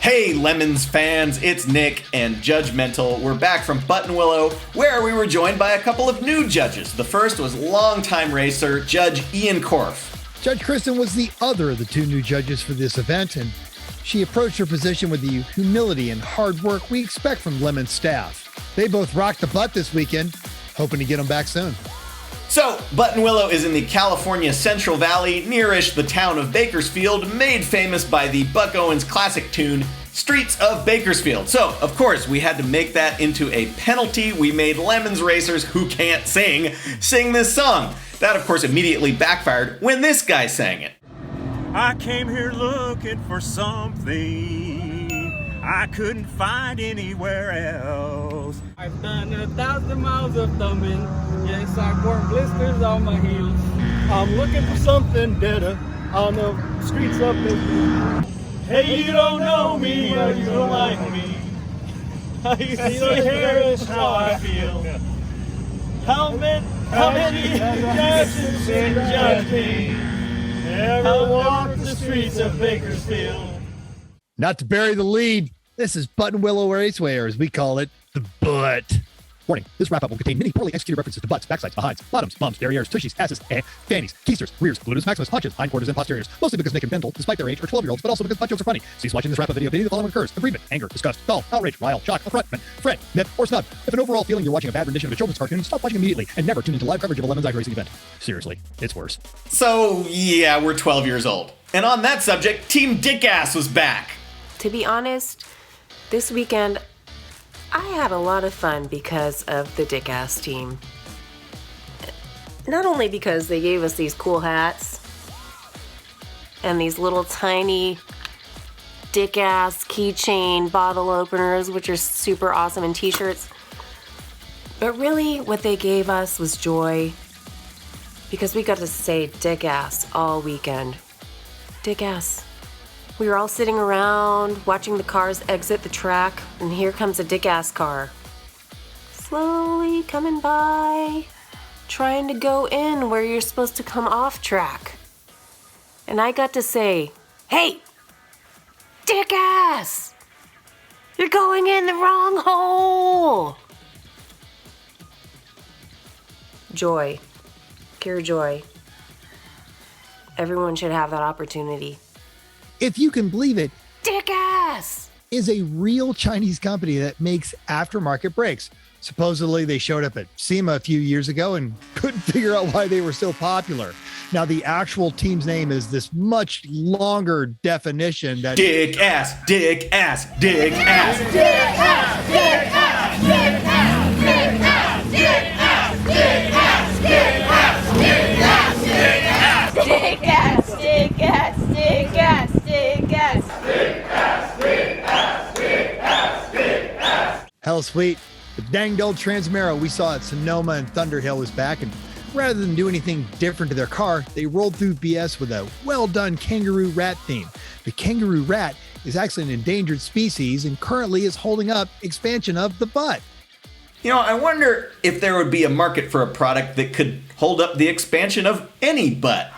Hey Lemons fans, it's Nick and Judgmental. We're back from Buttonwillow, where we were joined by a couple of new judges. The first was longtime racer Judge Ian Korf. Judge Kristin was the other of the two new judges for this event, and she approached her position with the humility and hard work we expect from Lemon's staff. They both rocked the butt this weekend, hoping to get them back soon. So, Buttonwillow is in the California Central Valley, nearish the town of Bakersfield, made famous by the Buck Owens classic tune, Streets of Bakersfield. So, of course, we had to make that into a penalty. We made Lemons racers who can't sing this song. That, of course, immediately backfired when this guy sang it. I came here looking for something I couldn't find anywhere else. I've done 1,000 miles of thumbing. Yes, I've worn blisters on my heels. I'm looking for something better on the streets of Bakersfield. Hey, you don't know me or you don't like me. So here's how I feel. How many judges can judge me? Never walk the streets of Bakersfield. Not to bury the lead, this is Buttonwillow Raceway, or as we call it, the butt. Warning, this wrap-up will contain many poorly executed references to butts, backsides, behinds, bottoms, bums, derrieres, tushies, asses, fannies, keisters, rears, gluteus maximus, haunches, hindquarters, and posteriors. Mostly because Nick and Pendle, despite their age, are 12-year-olds, but also because butt jokes are funny. Cease watching this wrap-up video if any of the following occurs: aggrievement, anger, disgust, gall, outrage, rile, shock, affrontment, fret, nip, or snub. If an overall feeling you're watching a bad rendition of a children's cartoon, stop watching immediately and never tune into live coverage of a Lemons racing event. Seriously, it's worse. So, yeah, we're 12 years old. And on that subject, Team Dickass was back. To be honest, this weekend, I had a lot of fun because of the Dickass team. Not only because they gave us these cool hats and these little tiny Dickass keychain bottle openers, which are super awesome, and t-shirts, but really what they gave us was joy because we got to say Dickass all weekend. Dickass. We were all sitting around watching the cars exit the track, and here comes a Dickass car. Slowly coming by, trying to go in where you're supposed to come off track. And I got to say, "Hey, Dickass! You're going in the wrong hole!" Joy. Pure joy. Everyone should have that opportunity. If you can believe it, Dickass is a real Chinese company that makes aftermarket brakes. Supposedly, they showed up at SEMA a few years ago and couldn't figure out why they were so popular. Now, the actual team's name is this much longer definition that Dickass, Dickass, Dickass. Dickass, Dickass, Dickass, Dickass, Dickass, Dickass, Dickass, Dickass, Dickass, Dickass, Dickass, Dickass, Dickass, Dickass, Dickass. Hell sweet. The danged old Transmero we saw at Sonoma and Thunderhill was back, and rather than do anything different to their car, they rolled through BS with a well-done kangaroo rat theme. The kangaroo rat is actually an endangered species and currently is holding up expansion of the butt. You know, I wonder if there would be a market for a product that could hold up the expansion of any butt.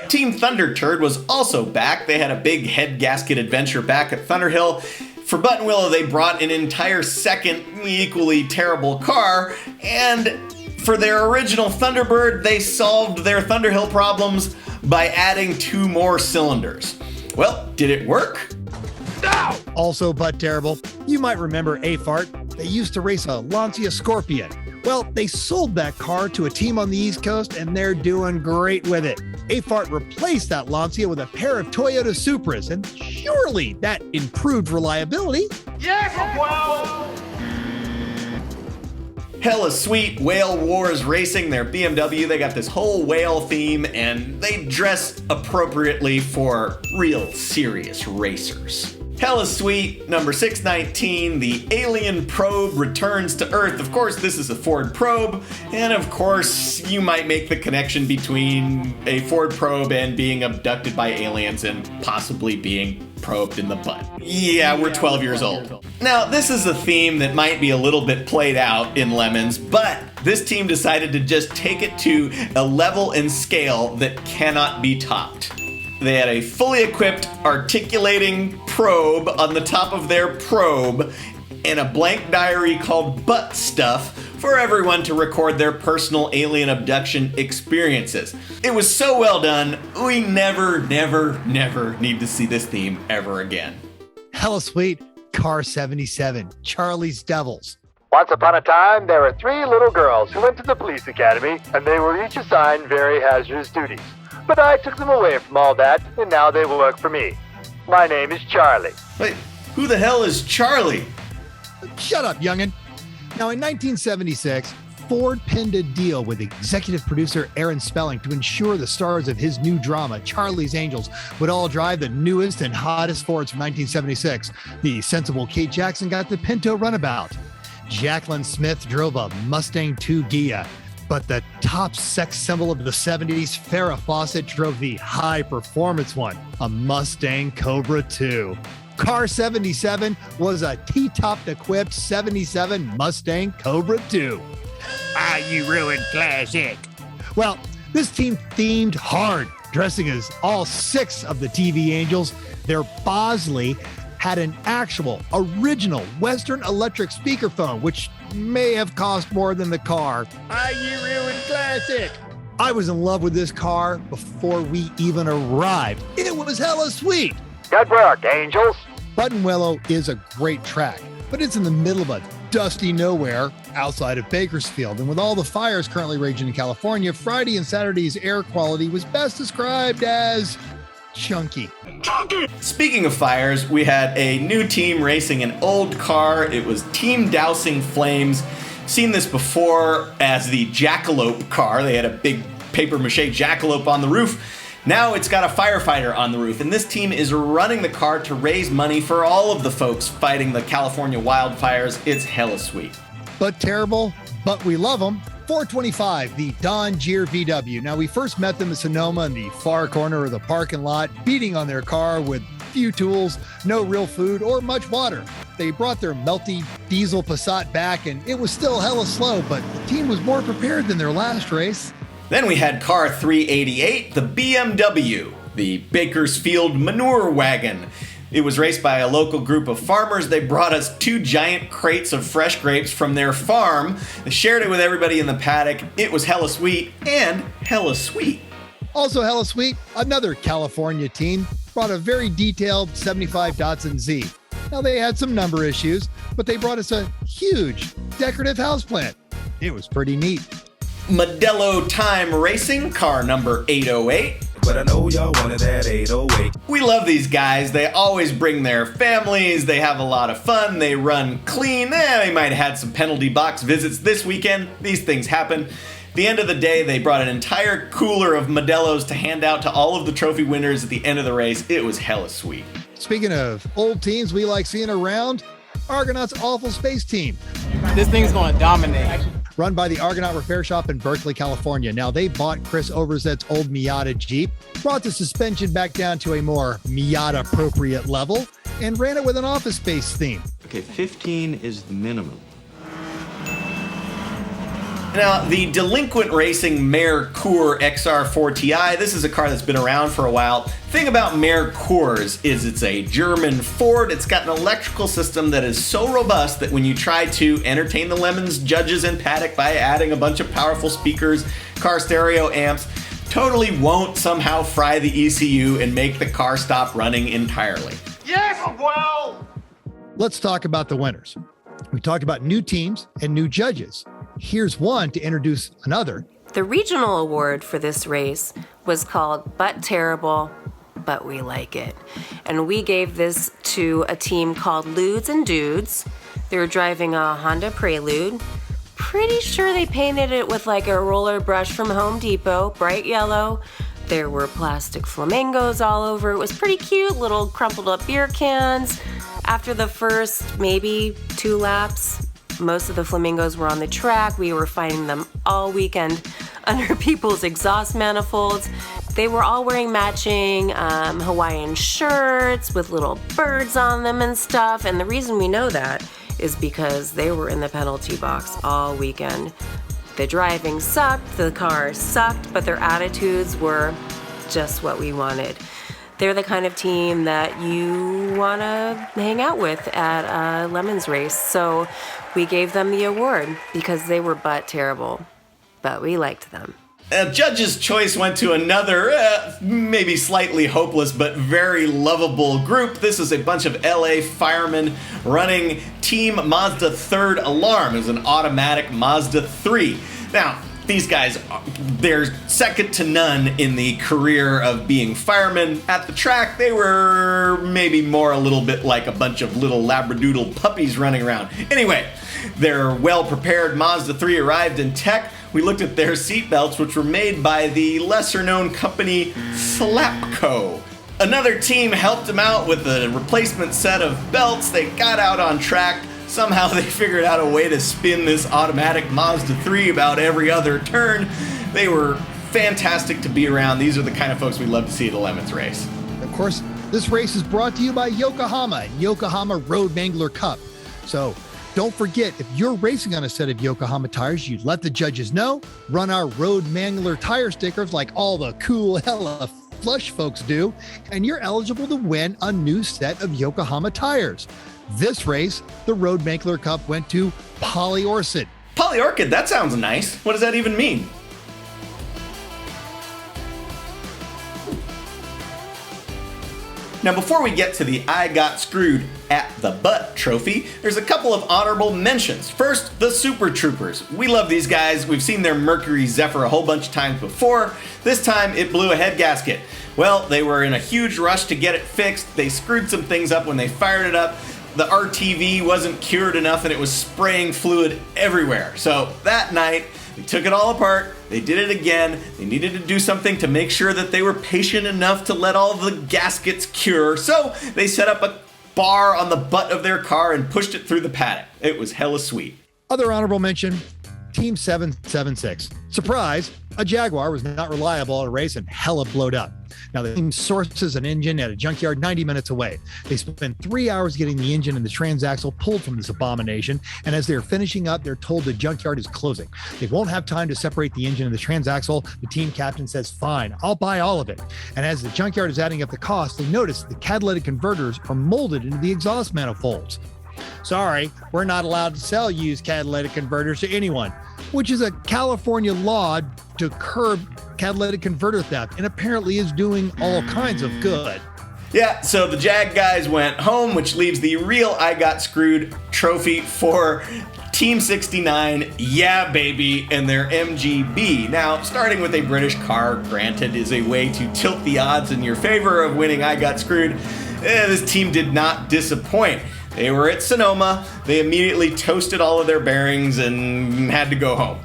Team Thunder Turd was also back. They had a big head gasket adventure back at Thunderhill. For Buttonwillow, they brought an entire second equally terrible car, and for their original Thunderbird, they solved their Thunderhill problems by adding 2 more cylinders. Well, did it work? No! Also butt terrible, you might remember A-Fart. They used to race a Lancia Scorpion. Well, they sold that car to a team on the East Coast, and they're doing great with it. A-Fart replaced that Lancia with a pair of Toyota Supras, and surely that improved reliability. Yes, well. Hella sweet Whale Wars Racing, their BMW. They got this whole whale theme, and they dress appropriately for real serious racers. Hella sweet, number 619, the alien probe returns to Earth. Of course, this is a Ford probe, and of course, you might make the connection between a Ford probe and being abducted by aliens and possibly being probed in the butt. Yeah, we're 12 years old. Now, this is a theme that might be a little bit played out in Lemons, but This team decided to just take it to a level and scale that cannot be topped. They had a fully equipped articulating probe on the top of their probe and a blank diary called Butt Stuff for everyone to record their personal alien abduction experiences. It was so well done, we never need to see this theme ever again. Hella sweet. Car 77, Charlie's Devils. Once upon a time, there were 3 little girls who went to the police academy, and they were each assigned very hazardous duties. But I took them away from all that, and now they work for me. My name is Charlie. Wait, who the hell is Charlie? Shut up, youngin'. Now, in 1976, Ford penned a deal with executive producer Aaron Spelling to ensure the stars of his new drama, Charlie's Angels, would all drive the newest and hottest Fords from 1976. The sensible Kate Jackson got the Pinto Runabout. Jacqueline Smith drove a Mustang 2 Ghia. But the top sex symbol of the 70s, Farrah Fawcett, drove the high-performance one, a Mustang Cobra 2. Car 77 was a T-topped equipped 77 Mustang Cobra 2. Ah, you ruined classic. Well, this team themed hard, dressing as all 6 of the TV Angels. Their Bosley had an actual, original Western electric speakerphone, which may have cost more than the car. Ah, you ruined classic. I was in love with this car before we even arrived. It was hella sweet. Good work, Angels. Buttonwillow is a great track, but it's in the middle of a dusty nowhere outside of Bakersfield. And with all the fires currently raging in California, Friday and Saturday's air quality was best described as chunky. Speaking of fires, we had a new team racing an old car. It was Team Dousing Flames. Seen this before as the Jackalope car. They had a big paper mache jackalope on the roof. Now it's got a firefighter on the roof, and this team is running the car to raise money for all of the folks fighting the California wildfires. It's hella sweet. But terrible, but we love them. 425, the Don Gier VW. Now, we first met them in Sonoma in the far corner of the parking lot, beating on their car with few tools, no real food, or much water. They brought their melty diesel Passat back, and it was still hella slow, but the team was more prepared than their last race. Then we had car 388, the BMW, the Bakersfield manure wagon. It was raced by a local group of farmers. They brought us 2 giant crates of fresh grapes from their farm. They shared it with everybody in the paddock. It was hella sweet and hella sweet. Also hella sweet, another California team brought a very detailed 75 Datsun Z. Now, they had some number issues, but they brought us a huge decorative houseplant. It was pretty neat. Modelo Time Racing, car number 808. But I know y'all wanted that 808. We love these guys. They always bring their families. They have a lot of fun. They run clean. They might have had some penalty box visits this weekend. These things happen. At the end of the day, they brought an entire cooler of Modelos to hand out to all of the trophy winners at the end of the race. It was hella sweet. Speaking of old teams we like seeing around, Argonaut's Awful Space Team. This thing's going to dominate. Run by the Argonaut Repair Shop in Berkeley, California. Now, they bought Chris Overzet's old Miata Jeep, brought the suspension back down to a more Miata-appropriate level, and ran it with an Office Space theme. Okay, 15 is the minimum. Now, the Delinquent Racing Merkur XR4Ti, this is a car that's been around for a while. Thing about Merkurs is it's a German Ford. It's got an electrical system that is so robust that when you try to entertain the Lemons judges and paddock by adding a bunch of powerful speakers, car stereo amps, totally won't somehow fry the ECU and make the car stop running entirely. Yes, well. Let's talk about the winners. We talked about new teams and new judges. Here's one to introduce another. The regional award for this race was called But Terrible, But We Like It. And we gave this to a team called Ludes and Dudes. They were driving a Honda Prelude. Pretty sure they painted it with like a roller brush from Home Depot, bright yellow. There were plastic flamingos all over. It was pretty cute, little crumpled up beer cans. After the first maybe 2 laps, most of the flamingos were on the track. We were finding them all weekend under people's exhaust manifolds. They were all wearing matching Hawaiian shirts with little birds on them and stuff. And the reason we know that is because they were in the penalty box all weekend. The driving sucked, the cars sucked, but their attitudes were just what we wanted. They're the kind of team that you want to hang out with at a Lemons race. So we gave them the award because they were butt terrible, but we liked them. Judge's choice went to another, maybe slightly hopeless but very lovable group. This is a bunch of LA firemen running Team Mazda Third Alarm. It was an automatic Mazda 3. Now, these guys, they're second to none in the career of being firemen. At the track, they were maybe more a little bit like a bunch of little labradoodle puppies running around. Anyway, their well-prepared Mazda 3 arrived in tech. We looked at their seatbelts, which were made by the lesser-known company Slapco. Another team helped them out with a replacement set of belts. They got out on track. Somehow they figured out a way to spin this automatic Mazda 3 about every other turn. They were fantastic to be around. These are the kind of folks we love to see at a Lemons race. Of course, this race is brought to you by Yokohama and Yokohama Road Mangler Cup. So don't forget, if you're racing on a set of Yokohama tires, you let the judges know, run our Road Mangler tire stickers like all the cool hella flush folks do, and you're eligible to win a new set of Yokohama tires. This race, the Road Mangler Cup went to Polyorchid. Polyorchid, that sounds nice. What does that even mean? Now, before we get to the I Got Screwed at the Butt trophy, there's a couple of honorable mentions. First, the Super Troopers. We love these guys. We've seen their Mercury Zephyr a whole bunch of times before. This time, it blew a head gasket. Well, they were in a huge rush to get it fixed. They screwed some things up when they fired it up. The RTV wasn't cured enough and it was spraying fluid everywhere. So that night, they took it all apart, they did it again, they needed to do something to make sure that they were patient enough to let all the gaskets cure, so they set up a bar on the butt of their car and pushed it through the paddock. It was hella sweet. Other honorable mention, Team 776. Surprise, a Jaguar was not reliable at a race and hella blowed up. Now, the team sources an engine at a junkyard 90 minutes away. They spend 3 hours getting the engine and the transaxle pulled from this abomination, and as they're finishing up, they're told the junkyard is closing. They won't have time to separate the engine and the transaxle. The team captain says, fine, I'll buy all of it. And as the junkyard is adding up the cost, they notice the catalytic converters are molded into the exhaust manifolds. Sorry, we're not allowed to sell used catalytic converters to anyone, which is a California law to curb catalytic converter theft, and apparently is doing all kinds of good. Yeah, so the Jag guys went home, which leaves the real I Got Screwed trophy for Team 69, yeah baby, and their MGB. Now, starting with a British car, granted, is a way to tilt the odds in your favor of winning I Got Screwed. This team did not disappoint. They were at Sonoma, they immediately toasted all of their bearings and had to go home.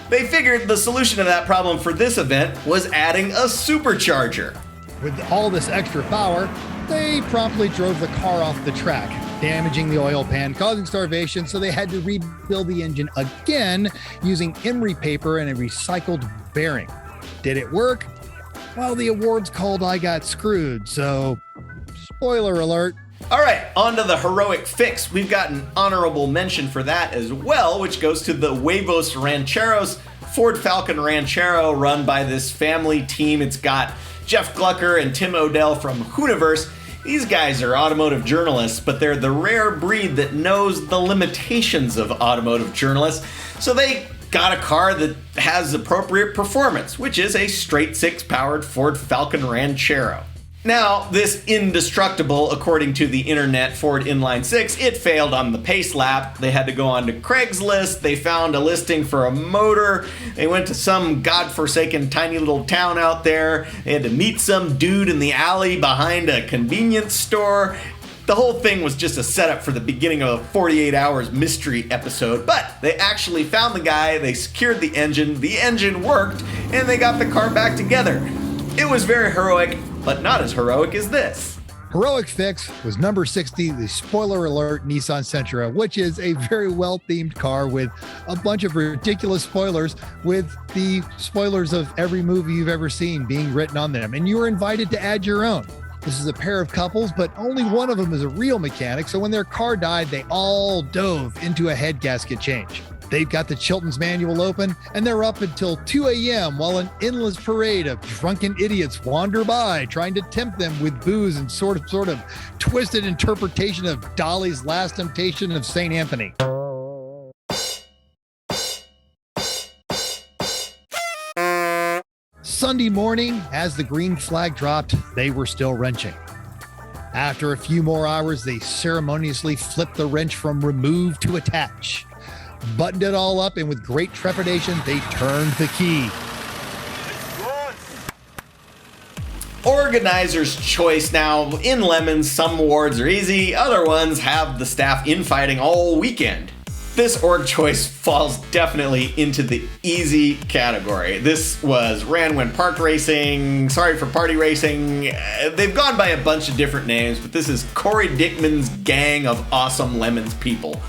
They figured the solution to that problem for this event was adding a supercharger. With all this extra power, they promptly drove the car off the track, damaging the oil pan, causing starvation, so they had to rebuild the engine again using emery paper and a recycled bearing. Did it work? Well, the award's called I Got Screwed, so spoiler alert. All right, on to the heroic fix. We've got an honorable mention for that as well, which goes to the Huevos Rancheros, Ford Falcon Ranchero run by this family team. It's got Jeff Glucker and Tim Odell from Hooniverse. These guys are automotive journalists, but they're the rare breed that knows the limitations of automotive journalists. So they got a car that has appropriate performance, which is a straight six powered Ford Falcon Ranchero. Now, this indestructible, according to the internet Ford Inline 6, it failed on the pace lap. They had to go on to Craigslist. They found a listing for a motor. They went to some godforsaken tiny little town out there. They had to meet some dude in the alley behind a convenience store. The whole thing was just a setup for the beginning of a 48 Hours mystery episode, but they actually found the guy, they secured the engine worked, and they got the car back together. It was very heroic, but not as heroic as this. Heroic fix was number 60, the spoiler alert Nissan Sentra, which is a very well-themed car with a bunch of ridiculous spoilers, with the spoilers of every movie you've ever seen being written on them, and you were invited to add your own. This is a pair of couples, but only one of them is a real mechanic, so when their car died, they all dove into a head gasket change. They've got the Chilton's manual open, and they're up until 2 a.m. while an endless parade of drunken idiots wander by, trying to tempt them with booze and sort of twisted interpretation of Dolly's Last Temptation of St. Anthony. Sunday morning, as the green flag dropped, they were still wrenching. After a few more hours, they ceremoniously flipped the wrench from remove to attach, buttoned it all up, and with great trepidation, they turned the key. Organizer's choice now. In Lemons, some awards are easy, other ones have the staff infighting all weekend. This org choice falls definitely into the easy category. This was Ran When Park Racing, Sorry for Party Racing. They've gone by a bunch of different names, but this is Corey Dickman's gang of awesome Lemons people.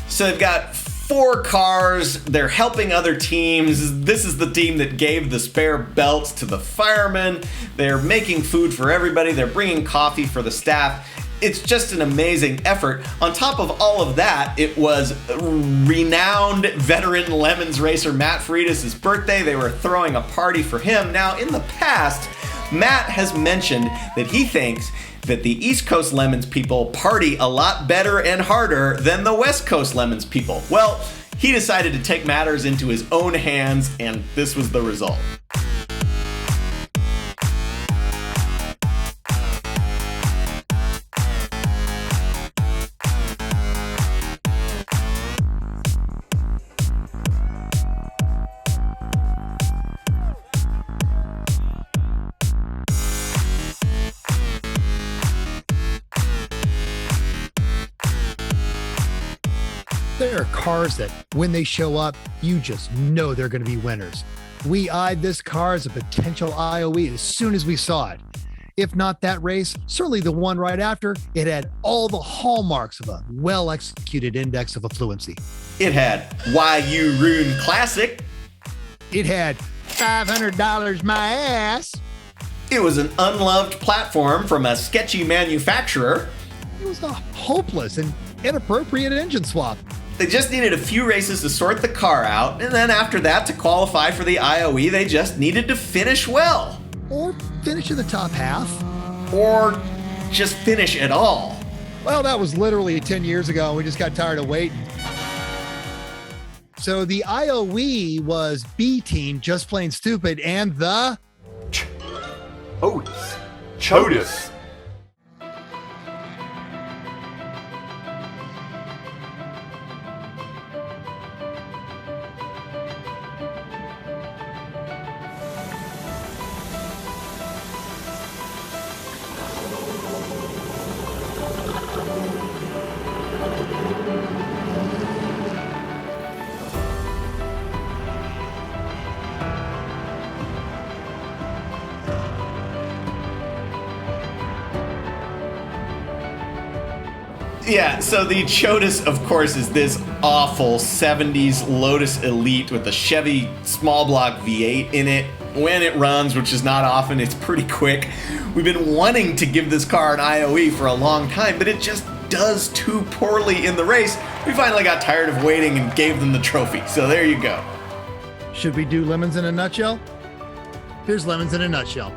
So they've got 4 cars, they're helping other teams. This is the team that gave the spare belts to the firemen. They're making food for everybody, they're bringing coffee for the staff. It's just an amazing effort. On top of all of that, it was renowned veteran Lemons racer Matt Freitas' birthday. They were throwing a party for him. Now, in the past, Matt has mentioned that he thinks that the East Coast Lemons people party a lot better and harder than the West Coast Lemons people. Well, he decided to take matters into his own hands, and this was the result. There are cars that, when they show up, you just know they're going to be winners. We eyed this car as a potential IOE as soon as we saw it. If not that race, certainly the one right after, it had all the hallmarks of a well-executed index of affluency. It had YU Rune Classic. It had $500 my ass. It was an unloved platform from a sketchy manufacturer. It was a hopeless and inappropriate engine swap. They just needed a few races to sort the car out, and then after that, to qualify for the IOE, they just needed to finish well. Or finish in the top half. Or just finish at all. Well, that was literally 10 years ago, and we just got tired of waiting. So the IOE was B Team, Just Plain Stupid, and the... Chotus. Yeah, so the Chotus, of course, is this awful 70s Lotus Elite with a Chevy small block V8 in it. When it runs, which is not often, it's pretty quick. We've been wanting to give this car an IOE for a long time, but it just does too poorly in the race. We finally got tired of waiting and gave them the trophy, so there you go. Should we do Lemons in a nutshell? Here's Lemons in a nutshell.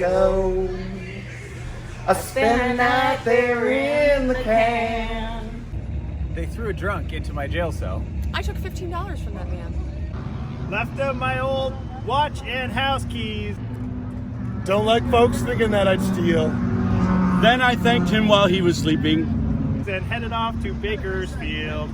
go. I spent a night there in the can. They threw a drunk into my jail cell. I took $15 from that man. Left up my old watch and house keys. Don't like folks thinking that I'd steal. Then I thanked him while he was sleeping. Then headed off to Bakersfield.